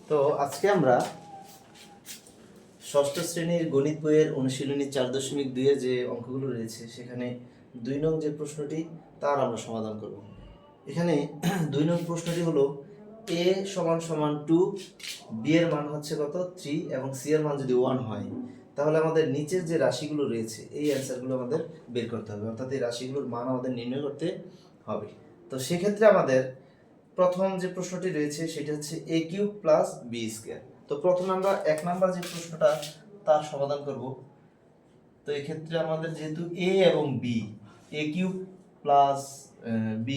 তো আজকে আমরা ষষ্ঠ শ্রেণীর গণিত বইয়ের অনুশীলনী 4.2 এর যে অঙ্কগুলো রয়েছে সেখানে 2 নং যে প্রশ্নটি তার আমরা সমাধান করব। এখানে 2 নং প্রশ্নটি হলো a = 2, b এর মান হচ্ছে কত 3 এবং c এর মান যদি 1 হয় তাহলে আমাদের নিচের যে রাশিগুলো রয়েছে এই অ্যান্সারগুলো আমাদের বের করতে হবে, অর্থাৎ এই রাশিগুলোর মান আমাদের নির্ণয় করতে হবে। তো সেক্ষেত্রে আমাদের প্রথম যে প্রশ্নটি রয়েছে সেটা হচ্ছে a³ + b²। তো প্রথমে আমরা 1 নাম্বার যে প্রশ্নটা তার সমাধান করব। তো এই ক্ষেত্রে আমাদের যেহেতু a এবং b, a³ + b²,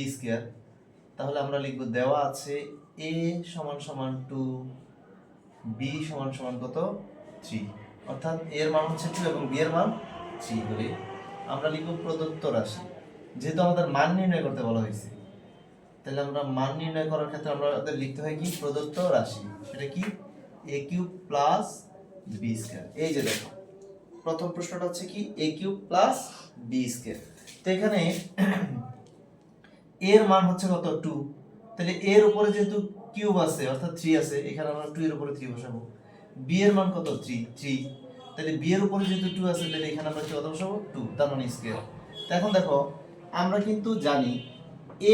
তাহলে আমরা লিখব দেওয়া আছে a = 2, b = কত 3, অর্থাৎ a এর মান হচ্ছে 2 এবং b এর মান 3 হলে আমরা লিখব প্রদত্ত রাশি। যেহেতু আমাদের মান নির্ণয় করতে বলা হয়েছে তাহলে আমরা মান নির্ণয় করার ক্ষেত্রে আমাদের লিখতে হয় কি প্রদত্ত রাশি, সেটা কি a³ + b²। এই যে দেখো প্রথম প্রশ্নটা হচ্ছে কি a³ + b²। তো এখানে a এর মান হচ্ছে কত 2, তাহলে a এর উপরে যেহেতু কিউব আছে অর্থাৎ 3 আছে, এখানে আমরা 2 এর উপরে 3 বসাবো। b এর মান কত 3, তাহলে b এর উপরে যেহেতু 2 আছে তাহলে এখানে আমরা কত বসাবো 2, তার মানে স্কয়ার। তো এখন দেখো আমরা কিন্তু জানি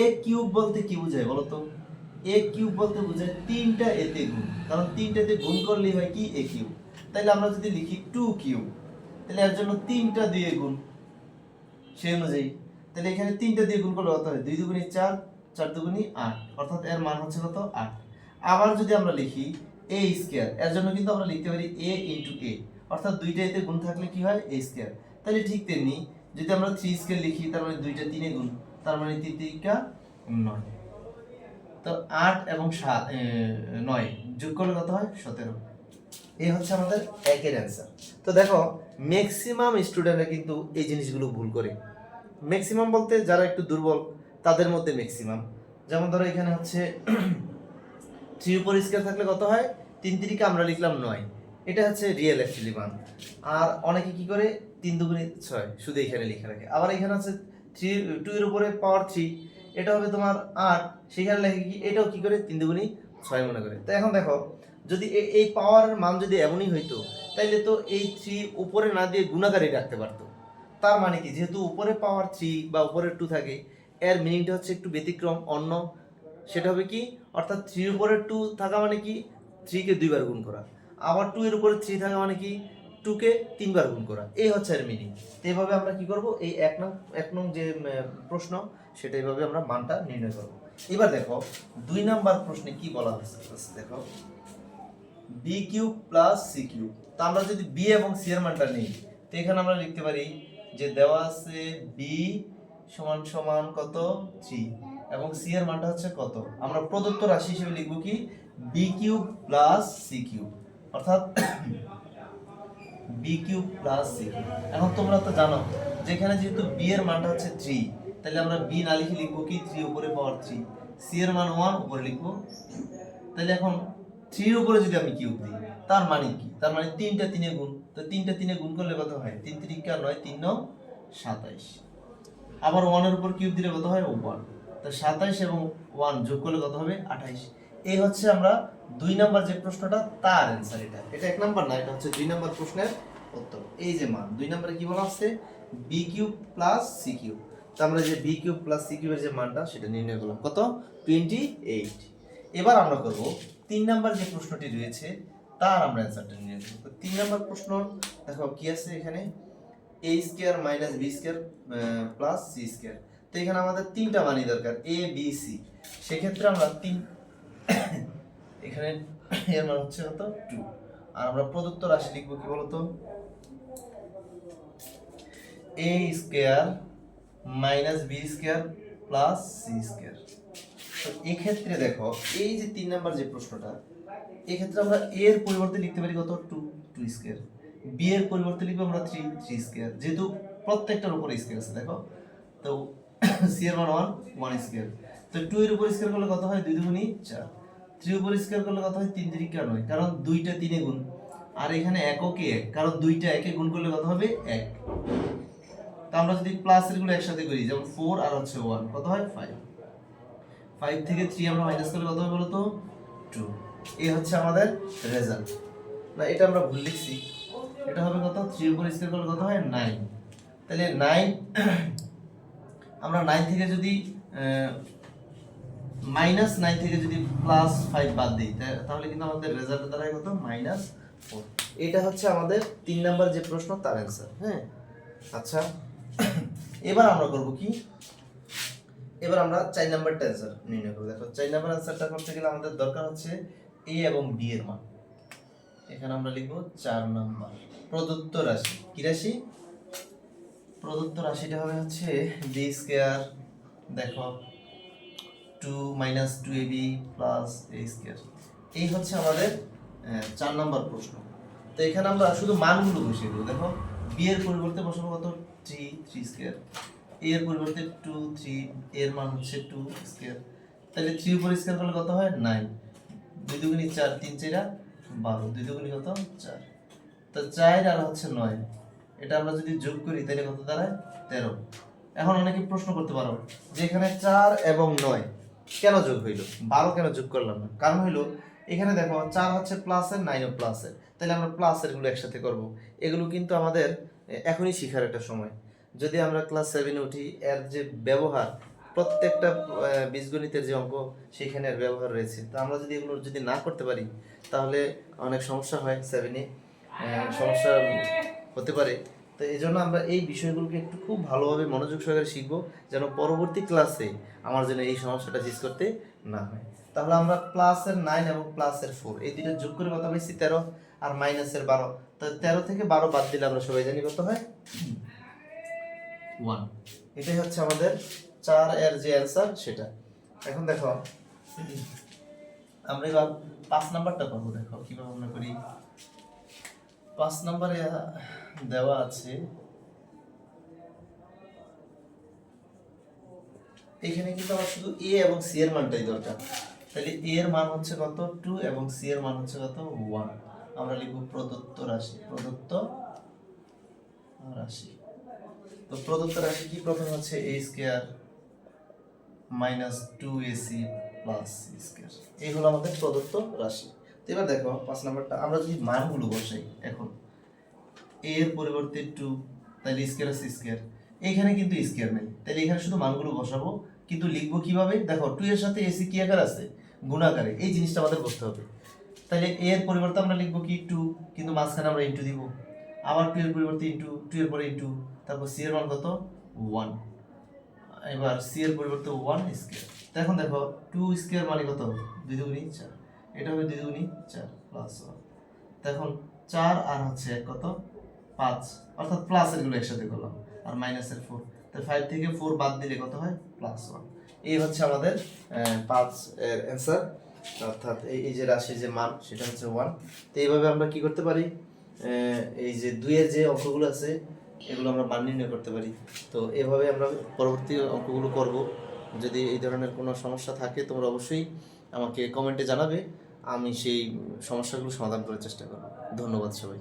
a³ বলতে কি বোঝায় বলো তো? a³ বলতে বোঝায় 3টা এতে গুণ, কারণ 3টাতে গুণ করলেই হয় কি a³। তাহলে আমরা যদি লিখি 2³ তাহলে এর জন্য 3টা দিয়ে গুণ সেই অনুযায়ী, তাহলে এখানে 3টা দিয়ে গুণ করলে কত হয় 2 দুগুণে 4, 4 দুগুণে 8, অর্থাৎ এর মান হচ্ছে কত 8। আবার যদি আমরা লিখি a², এর জন্য কিন্তু আমরা লিখতে পারি a * a, অর্থাৎ দুইটা এতে গুণ থাকলে কি হয় a²। তাহলে ঠিক তেমনি যদি আমরা 3² লিখি তার মানে দুইটা 3 এ গুণ, তার মানে 3 3 9। তো 8 এবং 9 যোগ করলে কত হয় 17। এই হচ্ছে আমাদের একের অ্যান্সার। তো দেখো ম্যাক্সিমাম স্টুডেন্টরা কিন্তু এই জিনিসগুলো ভুল করে। ম্যাক্সিমাম বলতে যারা একটু দুর্বল তাদের মধ্যে ম্যাক্সিমাম। যেমন ধরো এখানে হচ্ছে 3 উপর স্কয়ার থাকলে কত হয় 3 3 আমরা লিখলাম 9, এটা হচ্ছে রিয়েল অ্যাকচুয়ালি মান। আর অনেকে কি করে 3 দুগুণে 6 শুধু এখানে লিখে রাখে। আবার এখানে হচ্ছে 2 এর উপরে পাওয়ার 3, এটা হবে তোমার 8, সেখানে লেখে কি এটাও কি করে 3 দুগুণে 6 মনে করে। তো এখন দেখো যদি এই পাওয়ারের মান যদি এমনই হইতো তাইলে তো এই 3 উপরে না দিয়ে গুণাকারে রাখতে পারতো। তার মানে কি যেহেতু উপরে পাওয়ার 3 বা উপরে 2 থাকে, এর মিনিংটা হচ্ছে একটু ব্যতিক্রম অন্য। সেটা হবে কি অর্থাৎ 3 এর উপরে 2 থাকা মানে কি 3 কে 2 বার গুণ করা, আবার 2 এর উপরে 3 থাকা মানে কি 2 কে 3 বার গুণ করা, এই হচ্ছে এর মিনিং। তো এইভাবে আমরা কি করব এই এক নং যে প্রশ্ন সেটা এইভাবে আমরা মানটা নির্ণয় করব। এবার দেখো 2 নাম্বার প্রশ্নে কি বলা হয়েছে দেখো b³ + c³। তো আমরা যদি b এবং c এর মানটা নেই তো এখানে আমরা লিখতে পারি যে দেওয়া আছে b = কত 3 এবং c এর মানটা হচ্ছে কত, আমরা প্রদত্ত রাশি হিসেবে লিখব কি b³ + c³, অর্থাৎ b³ + c³। এখন তোমরা তো জানো যে এখানে যেহেতু b এর মানটা হচ্ছে 3, তাহলে আমরা b না লিখে লিখব কি 3 উপরে পাওয়ার 3, c এর মান 1 উপরে লিখব। তাহলে এখন 3 এর উপরে যদি আমি কিউব দিই তার মানে কি, তার মানে 3টা 3 এ গুণ, তো 3টা 3 এ গুণ করলে কত হয় 3 3 9, 3 9 27। আবার 1 এর উপর কিউব দিলে কত হয় 1, তো 27 এবং 1 যোগ করলে কত হবে 28। এই হচ্ছে আমরা 2 নাম্বার যে প্রশ্নটা তার অ্যানসার। এটা 1 নাম্বার না, এটা হচ্ছে 2 নাম্বার প্রশ্নের উত্তর। এই যে মান 2 নম্বরে কি বলা আছে b³ + c³। তো আমরা যে b³ + c³ এর যে মানটা সেটা নির্ণয় করলাম কত 28। এবার আমরা করব 3 নাম্বার যে প্রশ্নটি রয়েছে তার আমরা অ্যানসারটা নির্ণয় করব। তো 3 নাম্বার প্রশ্ন দেখো কি আছে এখানে a² - b² + c²। তো এখানে আমাদের তিনটা মানই দরকার a b c, সেক্ষেত্রে আমরা এখানে এর মান হচ্ছে কত 2, আর আমরা প্রদত্ত রাশি লিখব কি বলতো a² - b² + c²। তো এই ক্ষেত্রে দেখো এই যে 3 নাম্বার যে প্রশ্নটা, এই ক্ষেত্রে আমরা a এর পরিবর্তে লিখতে পারি কত 2² b এর পরিবর্তে লিখব আমরা 3² যেহেতু প্রত্যেকটার উপরে স্কয়ার আছে দেখো। তো c এর মান 1² তো 2 এর উপর স্কয়ার করলে কত হয় 2 দুগুণে 4, 3 উপর স্কয়ার করলে কত হয় 3 3 9, কারণ দুইটা 3 এ গুণ, আর এখানে এককে 1, কারণ দুইটা একে গুণ করলে কত হবে 1। তো আমরা যদি প্লাস এর গুলো একসাথে করি যেমন 4 আর হচ্ছে 1 কত হয় 5, 5 থেকে 3 আমরা মাইনাস করলে কত হবে বলো তো 2। এই হচ্ছে আমাদের রেজাল্ট। না, এটা আমরা ভুল লিখছি, এটা হবে কত, 3 উপর স্কয়ার করলে কত হয় 9। তাহলে 9 আমরা 9 থেকে যদি -9 থেকে যদি +5 বাদ দিই তাহলে কিন্তু আমাদের রেজাল্ট দাঁড়ায় কত, -4। এটা হচ্ছে আমাদের 3 নাম্বার যে প্রশ্ন তার অ্যান্সার। হ্যাঁ, আচ্ছা এবার আমরা করব কি, এবার আমরা 4 নাম্বারটা অ্যান্সার নির্ণয় করব। দেখো 4 নাম্বার অ্যান্সারটা করতে গেলে আমাদের দরকার হচ্ছে a এবং b এর মান। এখানে আমরা লিখব 4 নাম্বার প্রদত্ত রাশি। কি রাশি? প্রদত্ত রাশিটা হবে হচ্ছে b স্কয়ার, দেখো 2 - 2ab + a স্কয়ার। এই হচ্ছে আমাদের 4 নাম্বার প্রশ্ন। তো এখানে আমরা শুধু মানগুলো বসিয়ে দেব। দেখো b এর পরিবর্তে বসাবো কত, 3 স্কয়ার, a এর পরিবর্তে 2 3, এর মান হচ্ছে 2 স্কয়ার। তাহলে 3 উপর স্কয়ার করলে কত হয় 9, 2 দুগুণী 4, 3 4 12, 2 দুগুণী কত 4। তো 4 আর হচ্ছে 9, এটা আমরা যদি যোগ করি তাহলে কত দাঁড়ায় 13। এখন অনেকে প্রশ্ন করতে পারো যে এখানে 4 এবং 9 কেন যোগ হইলো, 12 কেন যোগ করলাম না? কারণ হইলো এখানে দেখো 4 হচ্ছে প্লাসের, 9ও প্লাসের, তাহলে আমরা প্লাসের গুলো একসাথে করব। এগুলো কিন্তু আমাদের এখনই শেখার একটা সময়। যদি আমরা ক্লাস 7 এ উঠি, এর যে ব্যবহার প্রত্যেকটা বীজগণিতের যে অঙ্ক সেখানে এর ব্যবহার রয়েছে। তো আমরা যদি এগুলো যদি না করতে পারি তাহলে অনেক সমস্যা হয়, 7 এ সমস্যা হতে পারে। তো এই জন্য আমরা এই বিষয়গুলোকে একটু খুব ভালোভাবে মনোযোগ সহকারে শিখবো, যেন পরবর্তী ক্লাসে আমার যেন এই সমস্যাটা ফেস করতে না হয়। তাহলে আমরা প্লাসের 9 এবং প্লাসের 4 এই দুটো যোগ করে কত পাইছি 13, আর মাইনাসের 12। তো 13 থেকে 12 বাদ দিলে আমরা সবাই জানি কত হয় 1। এটাই হচ্ছে আমাদের 4 এর যে অ্যান্সার সেটা। এখন দেখো আমরা এবার 5 নাম্বারটা করব। দেখো কিভাবে আমরা করি। 5 নম্বরে দেওয়া আছে, এখানে কিন্তু আমার শুধু a এবং c এর মানটাই দরকার। তাহলে a এর মান হচ্ছে কত 2 এবং c এর মান হচ্ছে কত 1। আমরা লিখব প্রদত্ত রাশি, প্রদত্ত রাশি। তো প্রদত্ত রাশি কি, প্রথমে হচ্ছে a square - 2ac + c square. এই হলো আমাদের প্রদত্ত রাশি। তো এবার দেখো 5 নাম্বারটা আমরা যদি মানগুলো বসাই, এখন a এর পরিবর্তে 2, তাহলে স্কয়ার আছে স্কয়ার, এইখানে কিন্তু স্কয়ার নেই, তাহলে এখানে শুধু মানগুলো বসাবো। কিন্তু লিখবো কিভাবে, দেখো 2 এর সাথে ac কি আকার আছে, গুণাকারে, এই জিনিসটা আমাদের বুঝতে হবে। তাহলে a এর পরিবর্তে আমরা লিখবো কি 2, কিন্তু মাঝখানে আমরা ইনটু দিব, আবার 2 এর পরিবর্তে ইনটু, 2 এর পরে ইনটু, তারপর c এর মান কত 1, এবার c এর পরিবর্তে 1 স্কয়ার। তো এখন দেখো 2 স্কয়ার মানে কত, 2 দুগুণী 4, এটা হবে 2 দুগুণী 4 + 1। এখন 4 আর হচ্ছে কত 5, অর্থাৎ প্লাসের গুলো একসাথে করলাম, আর মাইনাসের 4, তাহলে 5 থেকে 4 বাদ দিলে কত হয় +1। এই হচ্ছে আমাদের 5 এর অ্যান্সার, অর্থাৎ এই যে রাশির যে মান সেটা হচ্ছে 1। তো এইভাবে আমরা কি করতে পারি, এই যে 2 এর যে অঙ্কগুলো আছে এগুলো আমরা মান নির্ণয় করতে পারি। তো এভাবে আমরা পরবর্তী অঙ্কগুলো করব। যদি এই ধরনের কোনো সমস্যা থাকে তোমরা অবশ্যই আমাকে কমেন্টে জানাবে, আমি সেই সমস্যাগুলো সমাধান করার চেষ্টা করব। ধন্যবাদ সবাই।